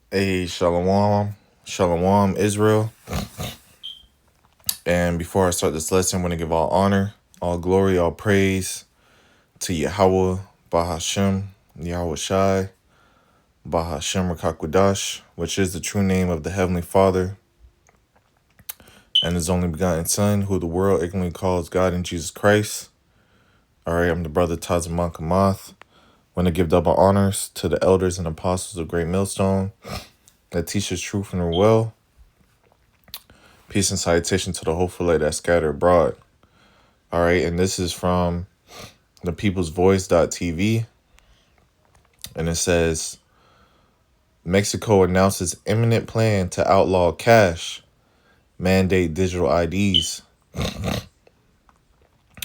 Hey, Shalom, Shalom, Israel. And before I start this lesson, I want to give all honor, all glory, all praise to Yahweh, Bahashem, Yahweh Shai, Bahashem Rakakwadash, which is the true name of the Heavenly Father and His only begotten Son, who the world ignorantly calls God in Jesus Christ. All right, I'm the brother Tazaman Kamath. Want to give double honors to the elders and apostles of Great Millstone that teach us truth and are well. Peace and salutation to the hopeful light that scattered abroad. All right, and this is from the People's Voice.tv, and it says Mexico announces imminent plan to outlaw cash, mandate digital IDs.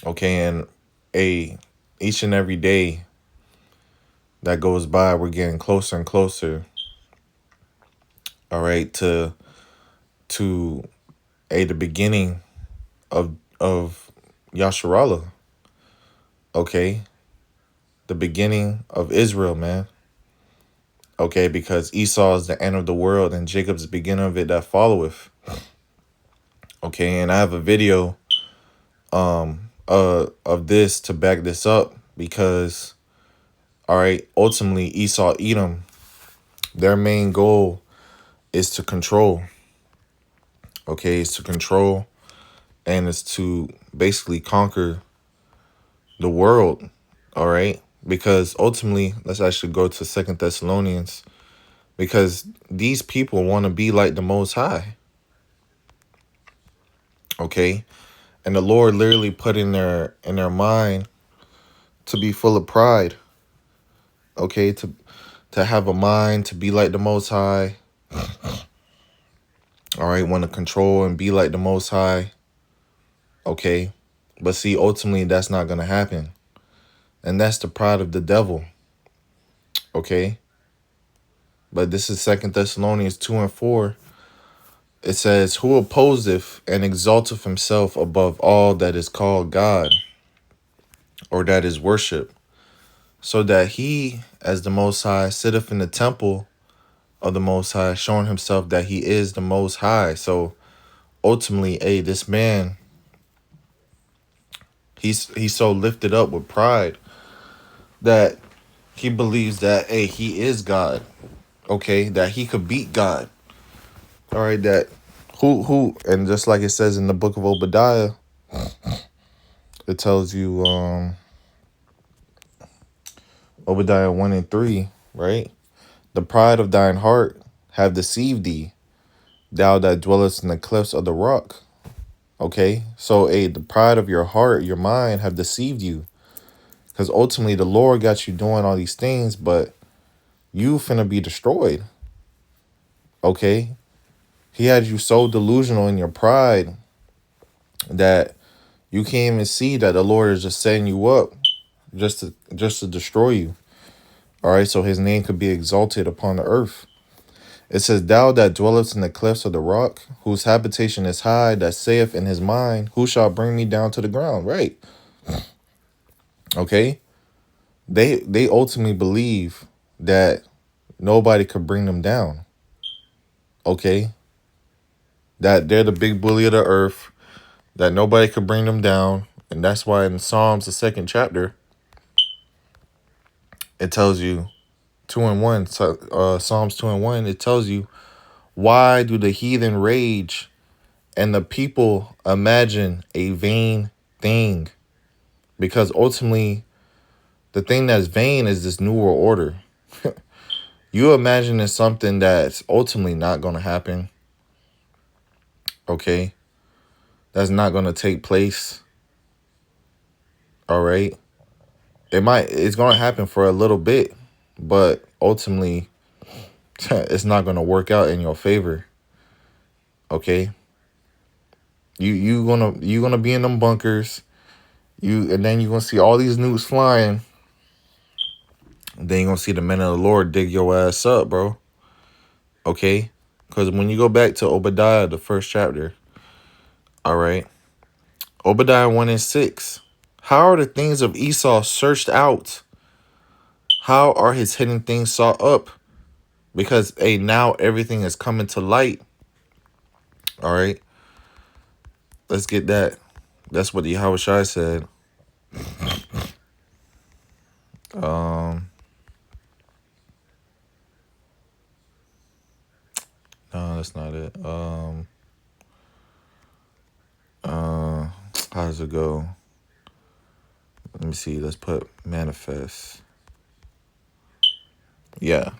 Okay, and each and every day that goes by, we're getting closer and closer. All right, to the beginning of Yasharallah. Okay, the beginning of Israel, man. Okay, because Esau is the end of the world and Jacob's the beginning of it that followeth. Okay, and I have a video of this to back this up because, all right, ultimately Esau, Edom, their main goal is to control. Okay, is to control and is to basically conquer the world. All right, because ultimately, let's actually go to 2 Thessalonians, because these people want to be like the Most High. Okay, and the Lord literally put in their mind to be full of pride. Okay, to have a mind to be like the Most High. All right, want to control and be like the Most High. Okay, but see, ultimately that's not going to happen, and that's the pride of the devil. Okay, but this is 2 Thessalonians 2:4. It says, "Who opposeth and exalteth himself above all that is called God, or that is worship, so that he, as the Most High, sitteth in the temple of the Most High, showing himself that he is the Most High." So ultimately, this man, he's so lifted up with pride that he believes that he is God. Okay, that he could beat God. All right, that who and just like it says in the book of Obadiah, it tells you Obadiah 1:3, right? The pride of thine heart have deceived thee, thou that dwellest in the clefts of the rock. Okay, so the pride of your heart, your mind have deceived you, because ultimately the Lord got you doing all these things, but you finna be destroyed. Okay, he had you so delusional in your pride that you can't even see that the Lord is just setting you up just to destroy you. All right, so his name could be exalted upon the earth. It says, "Thou that dwellest in the clefts of the rock, whose habitation is high, that saith in his mind, who shall bring me down to the ground?" Right. Okay. They ultimately believe that nobody could bring them down. Okay. That they're the big bully of the earth, that nobody could bring them down. And that's why in Psalms, the 2nd chapter, it tells you 2:1, Psalms 2:1, it tells you, why do the heathen rage and the people imagine a vain thing? Because ultimately, the thing that's vain is this new world order. You imagine it's something that's ultimately not going to happen. Okay? That's not going to take place. All right? It's going to happen for a little bit, but ultimately, it's not going to work out in your favor. Okay? You gonna be in them bunkers. And then you're gonna see all these nukes flying. And then you're gonna see the men of the Lord dig your ass up, bro. Okay? Because when you go back to Obadiah, the 1st chapter, all right, Obadiah 1:6. How are the things of Esau searched out? How are his hidden things sought up? Because, hey, now everything is coming to light. All right. Let's get that. That's what Yahweh Shai said. No, that's not it. How does it go? Let me see. Let's put manifest. Yeah.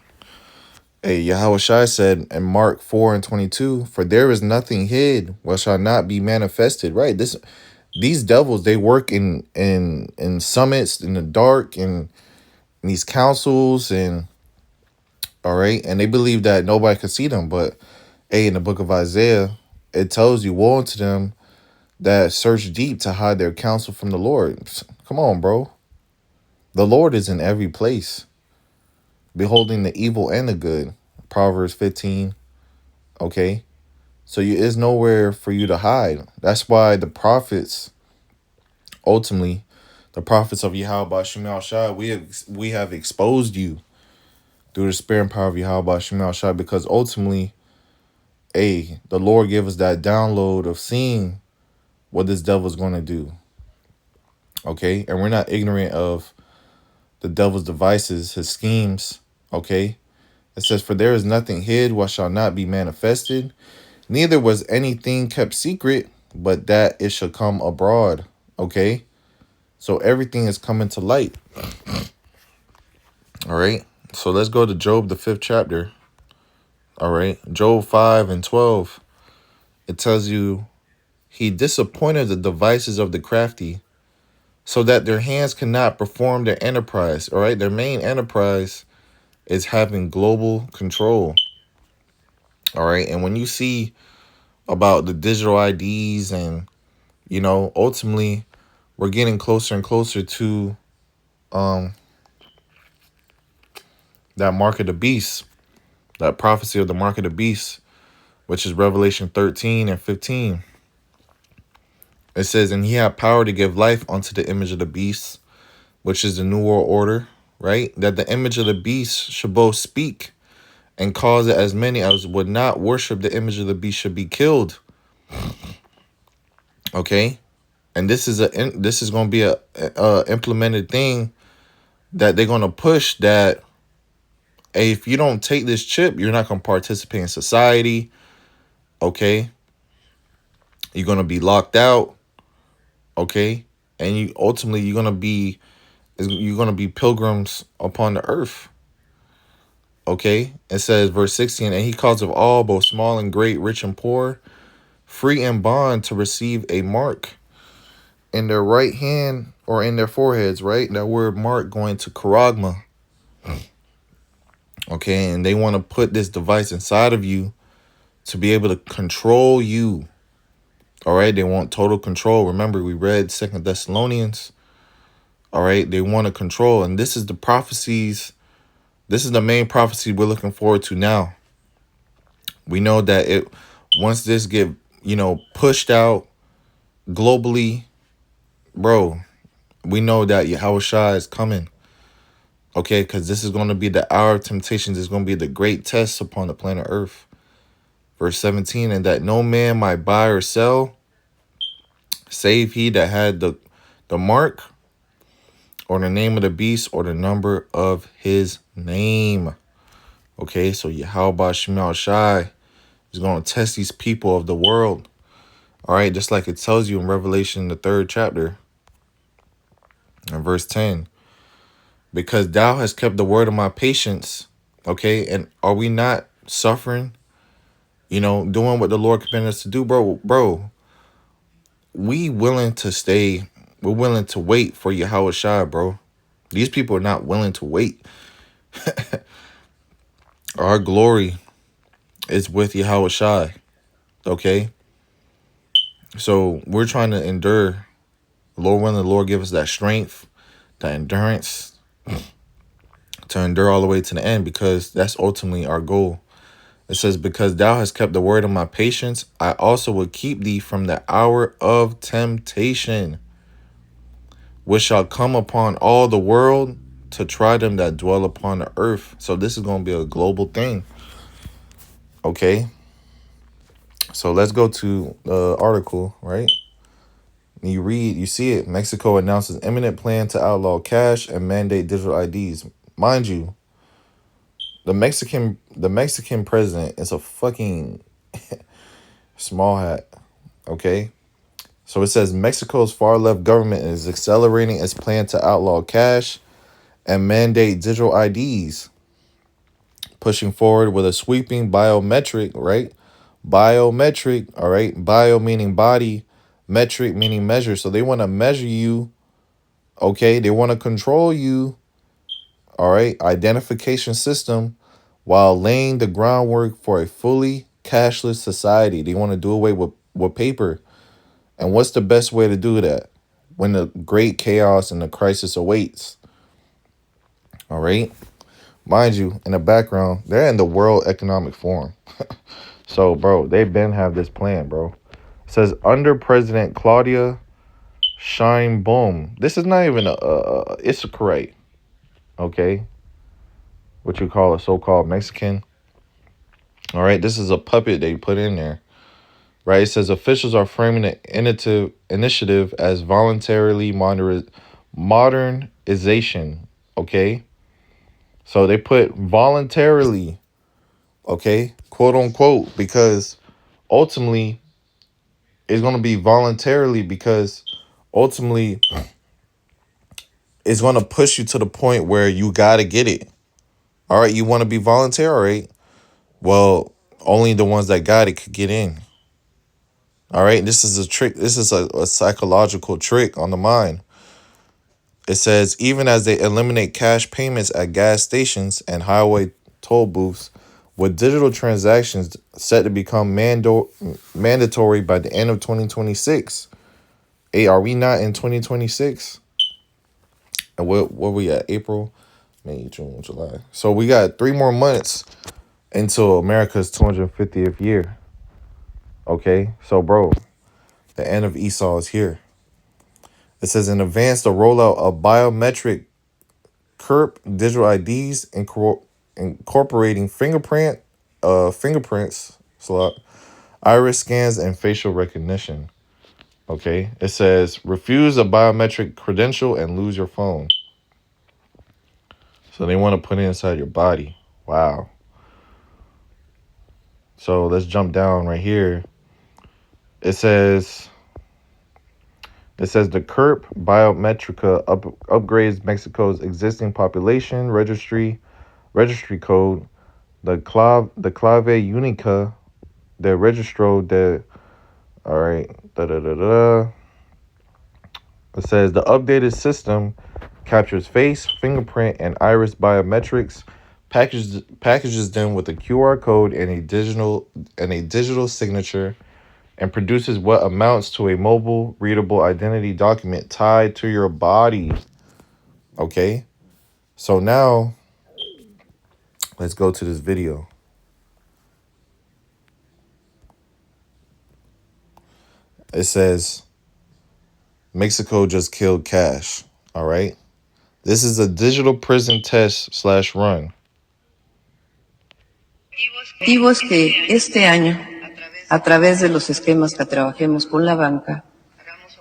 Hey, Yahweh Shai said in Mark 4:22, for there is nothing hid what shall not be manifested. Right. These devils, they work in summits in the dark and in these councils, and all right, and they believe that nobody can see them. But hey, in the book of Isaiah, it tells you, woe unto them that search deep to hide their counsel from the Lord. Come on, bro. The Lord is in every place, beholding the evil and the good. Proverbs 15. Okay. So you is nowhere for you to hide. That's why the prophets, ultimately, the prophets of Yahweh Shemel Shai, we have exposed you through the spirit and power of Yahweh Shemel Shai, because ultimately, the Lord gave us that download of seeing what this devil's going to do. Okay. And we're not ignorant of the devil's devices, his schemes. Okay. It says, for there is nothing hid what shall not be manifested, neither was anything kept secret, but that it shall come abroad. Okay. So everything is coming to light. All right. So let's go to Job, the 5th chapter. All right. Job 5:12. It tells you, he disappointed the devices of the crafty, so that their hands cannot perform their enterprise. All right. Their main enterprise is having global control. All right. And when you see about the digital IDs and, ultimately we're getting closer and closer to that mark of the beast, that prophecy of the mark of the beast, which is Revelation 13:15. It says, and he had power to give life unto the image of the beast, which is the New World Order, right? That the image of the beast should both speak and cause that as many as would not worship the image of the beast should be killed. Okay. And this is going to be a implemented thing that they're going to push, that hey, if you don't take this chip, you're not going to participate in society. Okay. You're going to be locked out. Okay. And you're going to be pilgrims upon the earth. Okay. It says verse 16, and he caused of all, both small and great, rich and poor, free and bond, to receive a mark in their right hand or in their foreheads, right? That word mark going to charagma. Okay. And they want to put this device inside of you to be able to control you. All right. They want total control. Remember, we read 2 Thessalonians. All right. They want to control. And this is the prophecies. This is the main prophecy we're looking forward to now. We know that once this get, pushed out globally, bro, we know that Yahweh Shai is coming. Okay. Because this is going to be the hour of temptations. It's going to be the great test upon the planet Earth. Verse 17, and that no man might buy or sell, save he that had the mark, or the name of the beast, or the number of his name. Okay, so Yahweh Shemel Shai is going to test these people of the world. All right, just like it tells you in Revelation, the 3rd chapter, and verse 10. Because thou hast kept the word of my patience. Okay, and are we not suffering? Doing what the Lord commanded us to do, bro. We're willing to wait for Yahweh Shai, bro. These people are not willing to wait. Our glory is with Yahweh Shai. Okay. So we're trying to endure. Lord willing, the Lord give us that strength, that endurance to endure all the way to the end, because that's ultimately our goal. It says, because thou hast kept the word of my patience, I also will keep thee from the hour of temptation, which shall come upon all the world to try them that dwell upon the earth. So this is going to be a global thing. Okay. So let's go to the article, right? You see it. Mexico announces imminent plan to outlaw cash and mandate digital IDs. Mind you, the Mexican president is a fucking small hat. Okay. So it says Mexico's far left government is accelerating its plan to outlaw cash and mandate digital IDs, pushing forward with a sweeping biometric, right? Biometric, all right? Bio meaning body, metric meaning measure. So they want to measure you, okay? They want to control you, all right? Identification system while laying the groundwork for a fully cashless society. They want to do away with paper. And what's the best way to do that? When the great chaos and the crisis awaits. All right. Mind you, in the background, they're in the World Economic Forum. So, bro, they been have this plan, bro. It says under President Claudia Sheinbaum. This is not even it's a correct, okay? What you call a so-called Mexican. All right, this is a puppet they put in there. Right, it says officials are framing the initiative as voluntarily modernization. Okay, so they put voluntarily, okay, quote unquote, because ultimately it's going to be voluntarily because ultimately it's going to push you to the point where you got to get it. All right, you want to be voluntary, right? Well, only the ones that got it could get in. All right, this is a trick. This is a psychological trick on the mind. It says, even as they eliminate cash payments at gas stations and highway toll booths, with digital transactions set to become mandatory by the end of 2026. Hey, are we not in 2026? And where we at? April, May, June, July. So we got 3 more months until America's 250th year. Okay, so bro, the end of Esau is here. It says in advance the rollout of biometric curb digital IDs incorporating fingerprints, iris scans, and facial recognition. Okay, it says refuse a biometric credential and lose your phone. So they want to put it inside your body. Wow. So let's jump down right here. It says the CURP Biometrica upgrades Mexico's existing population registry code, the Clave Unica, the Registro de. All right, It says the updated system captures face, fingerprint, and iris biometrics, packages them with a QR code and a digital signature, and produces what amounts to a mobile readable identity document tied to your body. Okay, so now let's go to this video. It says Mexico just killed cash. All right, this is a digital prison test / run. Objetivos que este año, a través de los esquemas que trabajemos con la banca,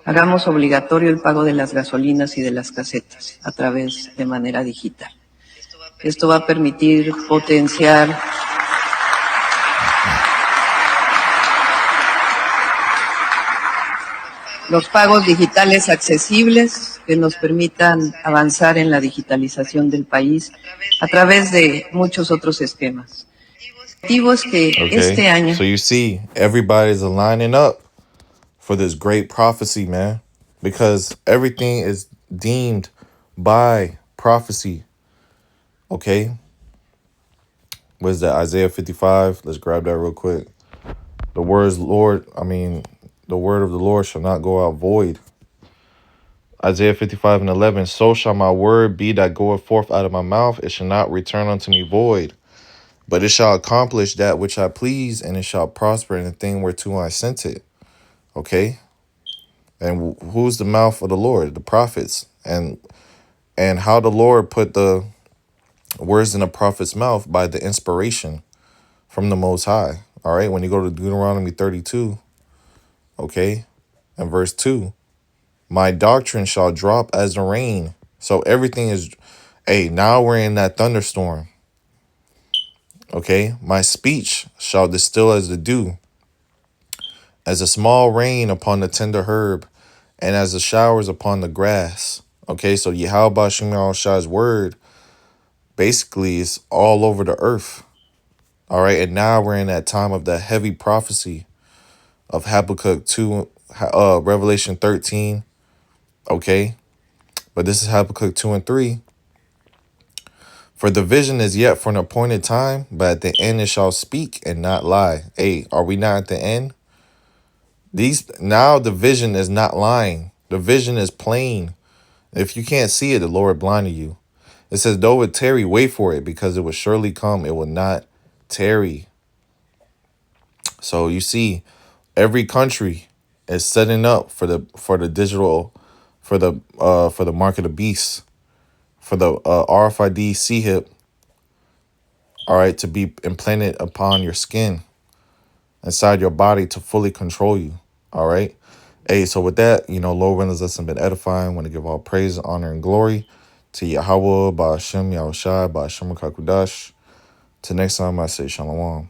hagamos obligatorio el pago de las gasolinas y de las casetas a través de manera digital. Esto va a permitir potenciar los pagos digitales accesibles que nos permitan avanzar en la digitalización del país a través de muchos otros esquemas. Objetivos que este año. So you see, everybody's lining up for this great prophecy, man, because everything is deemed by prophecy. Okay, what is that? Isaiah 55. Let's grab that real quick. The word of the Lord shall not go out void. Isaiah 55:11. So shall my word be that goeth forth out of my mouth. It shall not return unto me void, but it shall accomplish that which I please, and it shall prosper in the thing whereto I sent it. Okay? And who's the mouth of the Lord? The prophets. And And how the Lord put the words in the prophet's mouth by the inspiration from the Most High. All right. When you go to Deuteronomy 32, okay, and verse 2, my doctrine shall drop as the rain. So everything is, hey, now we're in that thunderstorm. Okay. My speech shall distill as the dew, as a small rain upon the tender herb, and as the showers upon the grass. Okay. So Yahweh Shem Shai's word basically is all over the earth. All right. And now we're in that time of the heavy prophecy of Habakkuk 2, Revelation 13. Okay. But this is Habakkuk 2 and 3. For the vision is yet for an appointed time, but at the end it shall speak and not lie. Hey, are we not at the end? Now the vision is not lying. The vision is plain. If you can't see it, the Lord blinded you. It says, though it tarry, wait for it, because it will surely come. It will not tarry. So you see, every country is setting up for the digital, for the mark of the beast, for the RFID CHIP, all right, to be implanted upon your skin, inside your body, to fully control you. All right. Hey, so with that, Lord willing, this lesson been edifying. I want to give all praise, honor, and glory to Yahweh, Ba'ashem, Yahushai, Ba'ashem Kakudash. Till next time, I say Shalom.